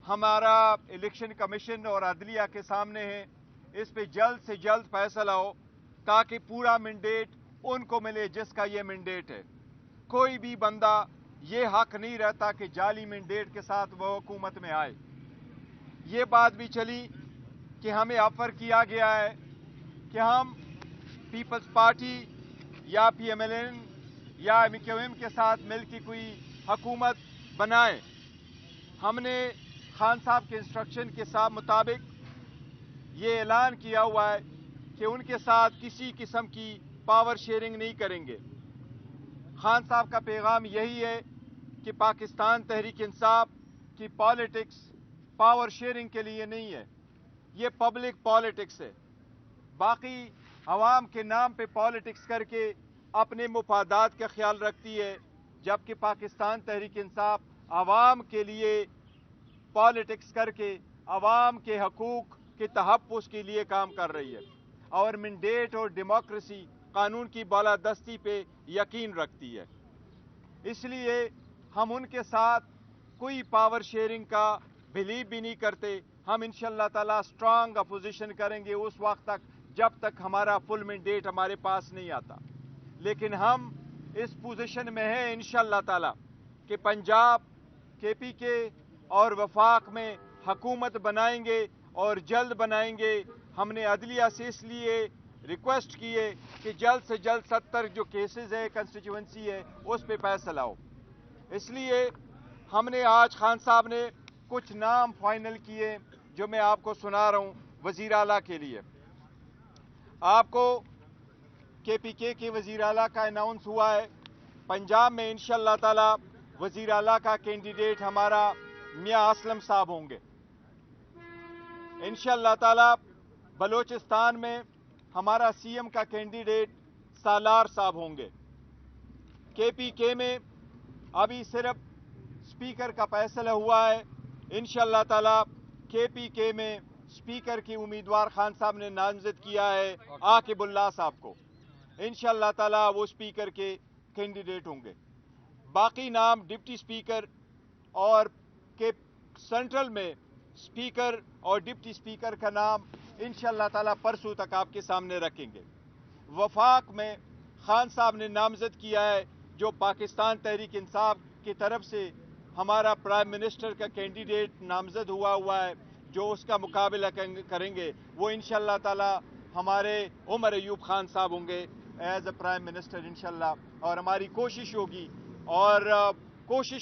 हमारा election commission और अदलिया के सामने है। इस पे जल्द से जल्द फैसला हो ताकि पूरा मैंडेट उनको मिले जिसका ये मैंडेट है। कोई भी बंदा ये हक नहीं रहता कि जाली मैंडेट के साथ वो हुकूमत में आए। ये बात भी चली कि हमें ऑफर किया गया है कि हम पीपल्स पार्टी या PMLN या MQM के साथ मिलकर कोई हुकूमत बनाएं। हमने खान साहब के इंस्ट्रक्शन के साथ मुताबिक ये ऐलान किया हुआ है कि उनके साथ किसी किस्म की पावर शेयरिंग नहीं करेंगे। खान साहब का पैगाम यही है कि पाकिस्तान तहरीक इंसाफ की पॉलिटिक्स पावर शेयरिंग के लिए नहीं है, ये पब्लिक पॉलिटिक्स है। बाकी अवाम के नाम पे पॉलिटिक्स करके अपने मुफादात का ख्याल रखती है, जबकि पाकिस्तान तहरीक इंसाफ अवाम के लिए पॉलिटिक्स करके अवाम के हकूक़ के तहफ़्फ़ुज़ के लिए काम कर रही है और मैंडेट और डेमोक्रेसी कानून की बालादस्ती पे यकीन रखती है। इसलिए हम उनके साथ कोई पावर शेयरिंग का बिलीव भी नहीं करते। हम इंशाअल्लाह ताला स्ट्रांग अपोजिशन करेंगे उस वक्त तक जब तक हमारा फुल मैंडेट हमारे पास नहीं आता। लेकिन हम इस पोजीशन में हैं इंशाअल्लाह ताला कि पंजाब KPK और वफाक में हुकूमत बनाएंगे और जल्द बनाएंगे। हमने अदलिया से इसलिए रिक्वेस्ट की है कि जल्द से जल्द 70 जो केसेस है कंस्टिट्यूंसी है उस पे फैसला हो। इसलिए हमने आज खान साहब ने कुछ नाम फाइनल किए जो मैं आपको सुना रहा हूँ वज़ीर आला के लिए। आपको KPK के वज़ीर आला का अनाउंस हुआ है। पंजाब में इंशाअल्लाह ताला वज़ीर आला का कैंडिडेट हमारा मियां असलम साहब होंगे। इंशाअल्लाह ताला बलोचिस्तान में हमारा CM का कैंडिडेट सालार साहब होंगे। KPK में अभी सिर्फ स्पीकर का फैसला हुआ है। इंशाअल्लाह ताला KPK में स्पीकर की उम्मीदवार खान साहब ने नामजद किया है आकिबुल्लाह साहब को। इंशाअल्लाह ताला वो स्पीकर के कैंडिडेट होंगे। बाकी नाम डिप्टी स्पीकर और के सेंट्रल में स्पीकर और डिप्टी स्पीकर का नाम इंशाअल्लाह ताला परसों तक आपके सामने रखेंगे। वफाक में खान साहब ने नामजद किया है जो पाकिस्तान तहरीक इंसाफ की तरफ से हमारा प्राइम मिनिस्टर का कैंडिडेट नामजद हुआ है जो उसका मुकाबला करेंगे वो इंशाअल्लाह ताला हमारे उमर अयूब खान साहब होंगे एज अ प्राइम मिनिस्टर इंशाअल्लाह। और हमारी कोशिश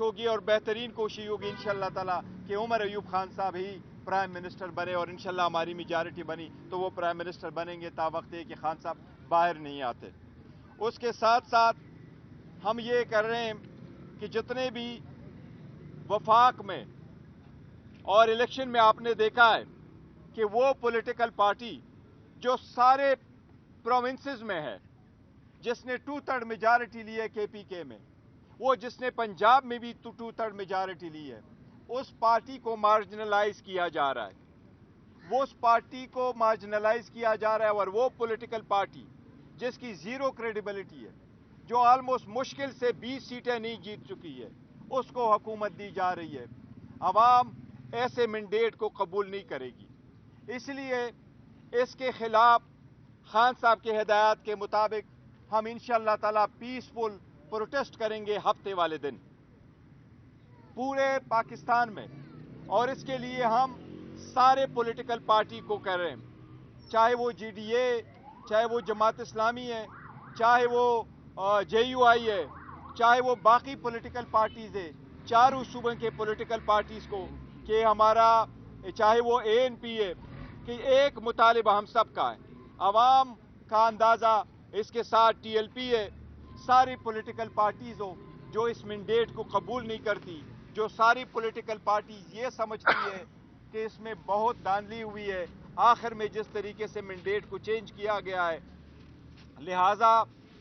होगी और बेहतरीन कोशिश होगी इंशाअल्लाह ताला कि उमर अयूब खान साहब ही प्राइम मिनिस्टर बने और इंशाअल्लाह हमारी मेजॉरिटी बनी तो वो प्राइम मिनिस्टर बनेंगे तावक्त है कि खान साहब बाहर नहीं आते। उसके साथ साथ हम ये कर रहे हैं कि जितने भी वफाक में और इलेक्शन में आपने देखा है कि वो पॉलिटिकल पार्टी जो सारे प्रोविंसेस में है जिसने 2/3 मेजॉरिटी ली है KPK में, वो जिसने पंजाब में भी 2/3 मेजॉरिटी ली है, उस पार्टी को मार्जिनलाइज किया जा रहा है। वो उस पार्टी को मार्जिनलाइज किया जा रहा है और वो पॉलिटिकल पार्टी जिसकी ज़ीरो क्रेडिबिलिटी है, जो ऑलमोस्ट मुश्किल से 20 सीटें नहीं जीत चुकी है, उसको हुकूमत दी जा रही है। अवाम ऐसे मैंडेट को कबूल नहीं करेगी। इसलिए इसके खिलाफ खान साहब के हिदायत के मुताबिक हम इंशाअल्लाह ताला पीसफुल प्रोटेस्ट करेंगे हफ्ते वाले दिन पूरे पाकिस्तान में। और इसके लिए हम सारे पॉलिटिकल पार्टी को कह रहे हैं, चाहे वो GDA, चाहे वो जमात इस्लामी है, चाहे वो JUI है, चाहे वो बाकी पॉलिटिकल पार्टीज़ है, चारों सूबों के पॉलिटिकल पार्टीज़ को कि हमारा चाहे वो ANP है कि एक मुतालिबा हम सब का है। अवाम का अंदाज़ा इसके साथ TLP है। सारी पॉलिटिकल पार्टीज़ हो जो इस मैंडेट को कबूल नहीं करती, जो सारी पॉलिटिकल पार्टीज़ ये समझती है कि इसमें बहुत धांधली हुई है, आखिर में जिस तरीके से मैंडेट को चेंज किया गया है। लिहाजा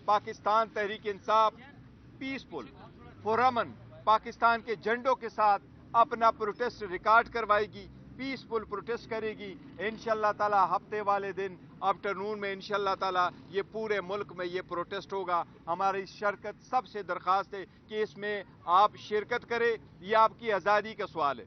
पाकिस्तान तहरीक इंसाफ पीसफुल पुरअमन पाकिस्तान के झंडों के साथ अपना प्रोटेस्ट रिकॉर्ड करवाएगी, पीसफुल प्रोटेस्ट करेगी। इंशाअल्लाह ताला हफ्ते वाले दिन आफ्टरनून में इंशाअल्लाह ताला ये पूरे मुल्क में ये प्रोटेस्ट होगा। हमारी शिरकत सबसे दरख्वास्त है कि इसमें आप शिरकत करें, ये आपकी आज़ादी का सवाल है।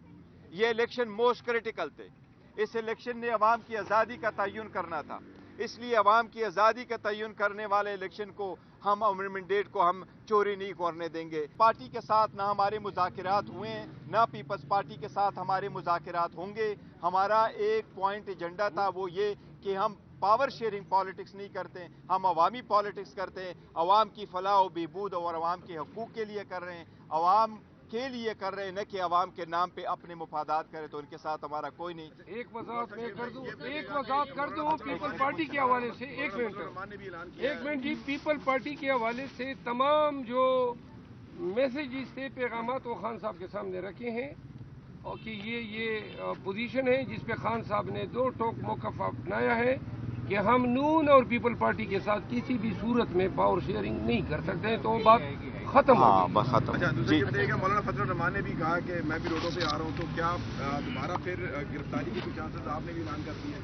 ये इलेक्शन मोस्ट क्रिटिकल थे। इस इलेक्शन ने अवाम की आज़ादी का तयन करना था, इसलिए अवाम की आज़ादी का तयन करने वाले इलेक्शन को हम मैंडेट को हम चोरी नहीं करने देंगे। पार्टी के साथ ना हमारे मुज़ाकरात हुए हैं, ना पीपल्स पार्टी के साथ हमारे मुज़ाकरात होंगे। हमारा एक पॉइंट एजेंडा था, वो ये कि हम पावर शेयरिंग पॉलिटिक्स नहीं करते, हम अवामी पॉलिटिक्स करते हैं। अवाम की फलाह व बहबूद और अवाम के हकूक़ के लिए कर रहे हैं, अवाम के लिए कर रहे हैं, न कि अवाम के नाम पे अपने मुफादात करें। तो उनके साथ हमारा कोई नहीं। एक वजाहत मैं कर दूं पीपल पार्टी के हवाले से। एक मिनट जी, पीपल पार्टी के हवाले से तमाम जो मैसेजेस थे, पैगामात वो खान साहब के सामने रखे हैं, और कि ये पोजीशन है जिस पे खान साहब ने दो टोक मौक़िफ़ अपनाया है कि हम नून और पीपल पार्टी के साथ किसी भी सूरत में पावर शेयरिंग नहीं कर सकते। तो बात खत्म हो गई। बस खत्म। अच्छा, दूसरी बताइएगा, मौलाना फजल रहमान ने भी कहा कि मैं भी रोडों पे आ रहा हूँ, तो क्या दोबारा फिर गिरफ्तारी की कुछ चांसेस आपने भी ऐलान कर दिए?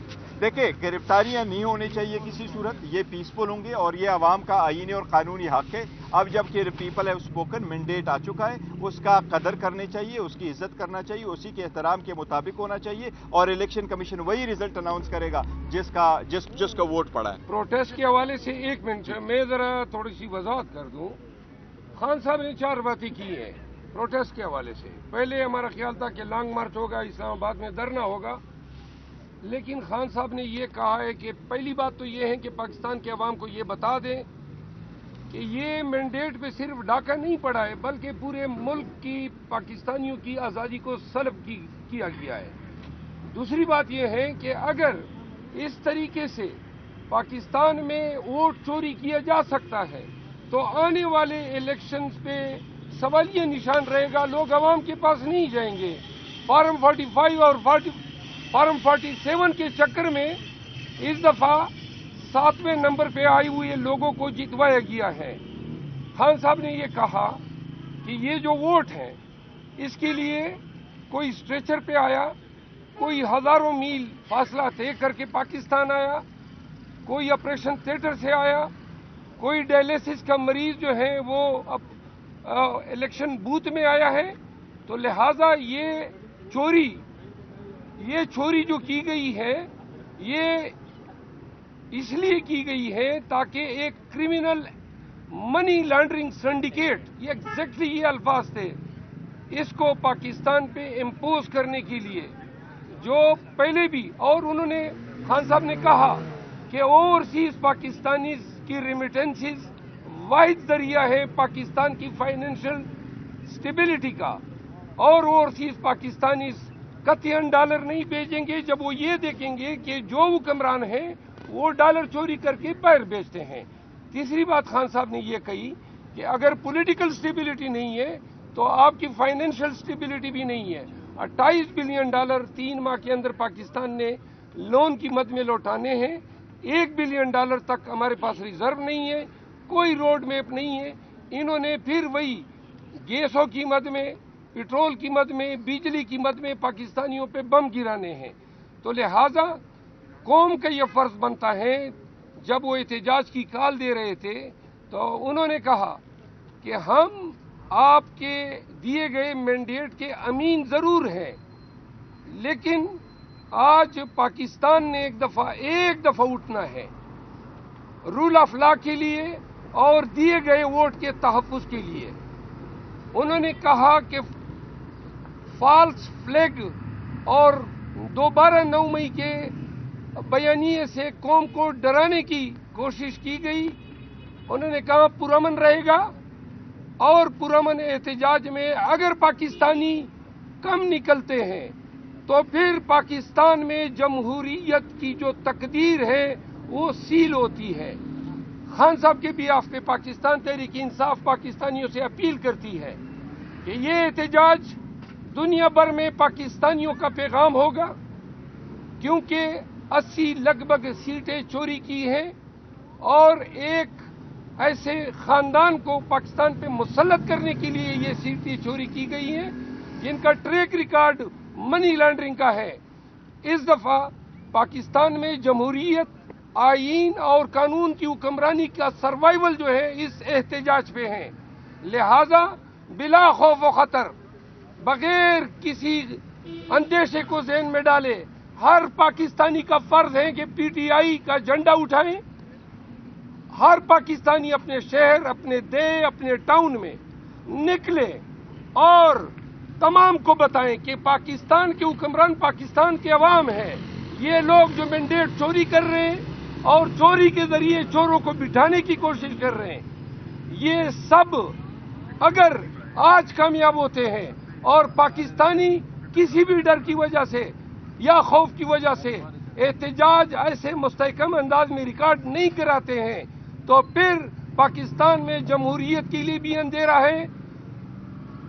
देखिए, गिरफ्तारियां नहीं होनी चाहिए किसी सूरत, ये पीसफुल होंगे और ये अवाम का आईनी और कानूनी हक है। अब जबकि पीपल हैव स्पोकन, मैंडेट आ चुका है, उसका कदर करनी चाहिए, उसकी इज्जत करना चाहिए, उसी के एहतराम के मुताबिक होना चाहिए, और इलेक्शन कमीशन वही रिजल्ट अनाउंस करेगा जिसका वोट पड़ा है। प्रोटेस्ट के हवाले से एक मिनट मैं जरा थोड़ी सी वजाहत कर दूं। खान साहब ने 4 बातें की हैं प्रोटेस्ट के हवाले से। पहले हमारा ख्याल था कि लॉन्ग मार्च होगा, इस्लामाबाद में धरना होगा, लेकिन खान साहब ने ये कहा है कि पहली बात तो ये है कि पाकिस्तान के अवाम को ये बता दें कि ये मैंडेट पे सिर्फ डाका नहीं पड़ा है, बल्कि पूरे मुल्क की पाकिस्तानियों की आज़ादी को सल्ब किया गया है। दूसरी बात यह है कि अगर इस तरीके से पाकिस्तान में वोट चोरी किया जा सकता है तो आने वाले इलेक्शंस पे सवालिया निशान रहेगा, लोग अवाम के पास नहीं जाएंगे। फॉर्म 45 और फॉर्म 47 के चक्कर में इस दफा 7वें नंबर पे आए हुए लोगों को जितवाया गया है। खान साहब ने ये कहा कि ये जो वोट है इसके लिए कोई स्ट्रेचर पे आया, कोई हजारों मील फासला तय करके पाकिस्तान आया, कोई ऑपरेशन थिएटर से आया, कोई डायलिसिस का मरीज जो है वो अब इलेक्शन बूथ में आया है। तो लिहाजा ये चोरी जो की गई है ये इसलिए की गई है ताकि एक क्रिमिनल मनी लॉन्ड्रिंग सिंडिकेट, ये एग्जैक्टली ये अल्फाज थे, इसको पाकिस्तान पे इम्पोज करने के लिए जो पहले भी, और उन्होंने खान साहब ने कहा कि ओवरसीज पाकिस्तानीज की रेमिटेंसेस वाहिद जरिया है पाकिस्तान की फाइनेंशियल स्टेबिलिटी का, और ओवरसीज पाकिस्तानीज कतईन डॉलर नहीं भेजेंगे जब वो ये देखेंगे कि जो हुक्मरान हैं वो डॉलर चोरी करके बाहर बेचते हैं। तीसरी बात खान साहब ने ये कही कि अगर पॉलिटिकल स्टेबिलिटी नहीं है तो आपकी फाइनेंशियल स्टेबिलिटी भी नहीं है। 28 बिलियन डॉलर 3 माह के अंदर पाकिस्तान ने लोन की मद में लौटाने हैं। 1 बिलियन डॉलर तक हमारे पास रिजर्व नहीं है, कोई रोड मैप नहीं है। इन्होंने फिर वही गैसों की मद में, पेट्रोल की मद में, बिजली की मद में पाकिस्तानियों पे बम गिराने हैं। तो लिहाजा कौम का यह फर्ज बनता है, जब वो एहतजाज की कॉल दे रहे थे तो उन्होंने कहा कि हम आपके दिए गए मैंडेट के अमीन जरूर हैं, लेकिन आज पाकिस्तान ने एक दफा उठना है रूल ऑफ लॉ के लिए और दिए गए वोट के तहफ्फुज के लिए। उन्होंने कहा कि फॉल्स फ्लैग और दोबारा 9 मई के बयानिए से कौम को डराने की कोशिश की गई। उन्होंने कहा पुरअमन रहेगा, और पुरअमन एहतजाज में अगर पाकिस्तानी कम निकलते हैं तो फिर पाकिस्तान में जमहूरियत की जो तकदीर है वो सील होती है। खान साहब के बिहाफ पे पाकिस्तान तहरीक इंसाफ पाकिस्तानियों से अपील करती है कि ये एहतजाज दुनिया भर में पाकिस्तानियों का पैगाम होगा, क्योंकि 80 लगभग सीटें चोरी की हैं और एक ऐसे खानदान को पाकिस्तान पे मुसल्लत करने के लिए ये सीटें चोरी की गई हैं जिनका ट्रैक रिकॉर्ड मनी लॉन्ड्रिंग का है। इस दफा पाकिस्तान में जमहूरियत, आईन और कानून की हुक्मरानी का सर्वाइवल जो है इस एहतजाज पे है। लिहाजा बिला खौफ व खतर, बगैर किसी अंदेशे को ज़हन में डाले। हर पाकिस्तानी का फर्ज है कि पीटीआई का झंडा उठाएं। हर पाकिस्तानी अपने शहर, अपने देश, अपने टाउन में निकले और तमाम को बताएं कि पाकिस्तान के हुक्मरान पाकिस्तान के अवाम है। ये लोग जो मैंडेट चोरी कर रहे हैं और चोरी के जरिए चोरों को बिठाने की कोशिश कर रहे हैं, ये सब अगर आज कामयाब होते हैं और पाकिस्तानी किसी भी डर की वजह से या खौफ की वजह से एहतजाज ऐसे मुस्तहकम अंदाज में रिकॉर्ड नहीं कराते हैं, तो फिर पाकिस्तान में जमहूरियत के लिए भी अंधेरा है।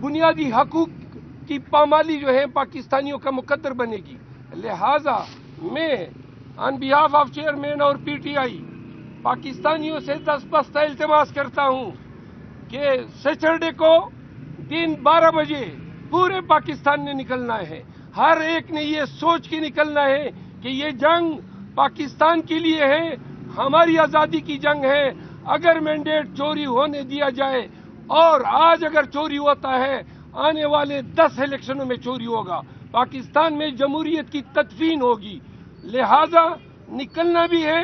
बुनियादी हकूक की पामाली जो है पाकिस्तानियों का मुकद्दर बनेगी। लिहाजा मैं ऑन बिहाफ ऑफ चेयरमैन और पीटीआई पाकिस्तानियों से दस्तबस्ता इल्तिमास करता हूं कि सैटरडे को दिन 12 बजे पूरे पाकिस्तान ने निकलना है। हर एक ने ये सोच के निकलना है कि ये जंग पाकिस्तान के लिए है, हमारी आज़ादी की जंग है। अगर मैंडेट चोरी होने दिया जाए, और आज अगर चोरी होता है, आने वाले 10 इलेक्शनों में चोरी होगा, पाकिस्तान में जमहूरियत की तदफीन होगी। लिहाजा निकलना भी है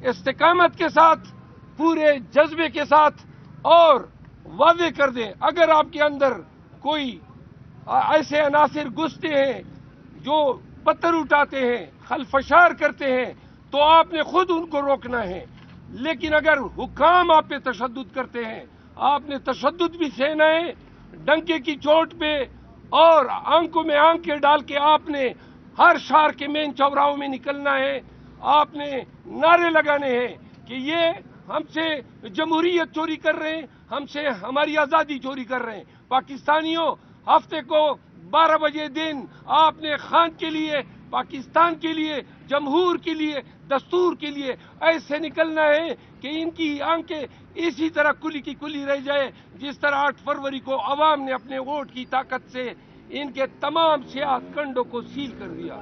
इस्तिकामत के साथ, पूरे जज्बे के साथ, और वादे कर दें अगर आपके अंदर कोई ऐसे अनासिर घुसते हैं जो पत्थर उठाते हैं, खलफशार करते हैं, तो आपने खुद उनको रोकना है। लेकिन अगर हुकाम आप पे तशद्दुद करते हैं, आपने तशद्दुद भी सहना है, डंके की चोट पे और आंखों में आंखें डाल के आपने हर शहर के मेन चौराहों में निकलना है। आपने नारे लगाने हैं कि ये हमसे जमहूरियत चोरी कर रहे हैं, हमसे हमारी आज़ादी चोरी कर रहे हैं। पाकिस्तानियों, हफ्ते को 12 बजे दिन आपने खान के लिए, पाकिस्तान के लिए, जमहूर के लिए, दस्तूर के लिए ऐसे निकलना है कि इनकी आंखें इसी तरह कुली की कुली रह जाए जिस तरह 8 फरवरी को अवाम ने अपने वोट की ताकत से इनके तमाम सियासत कंडों को सील कर दिया।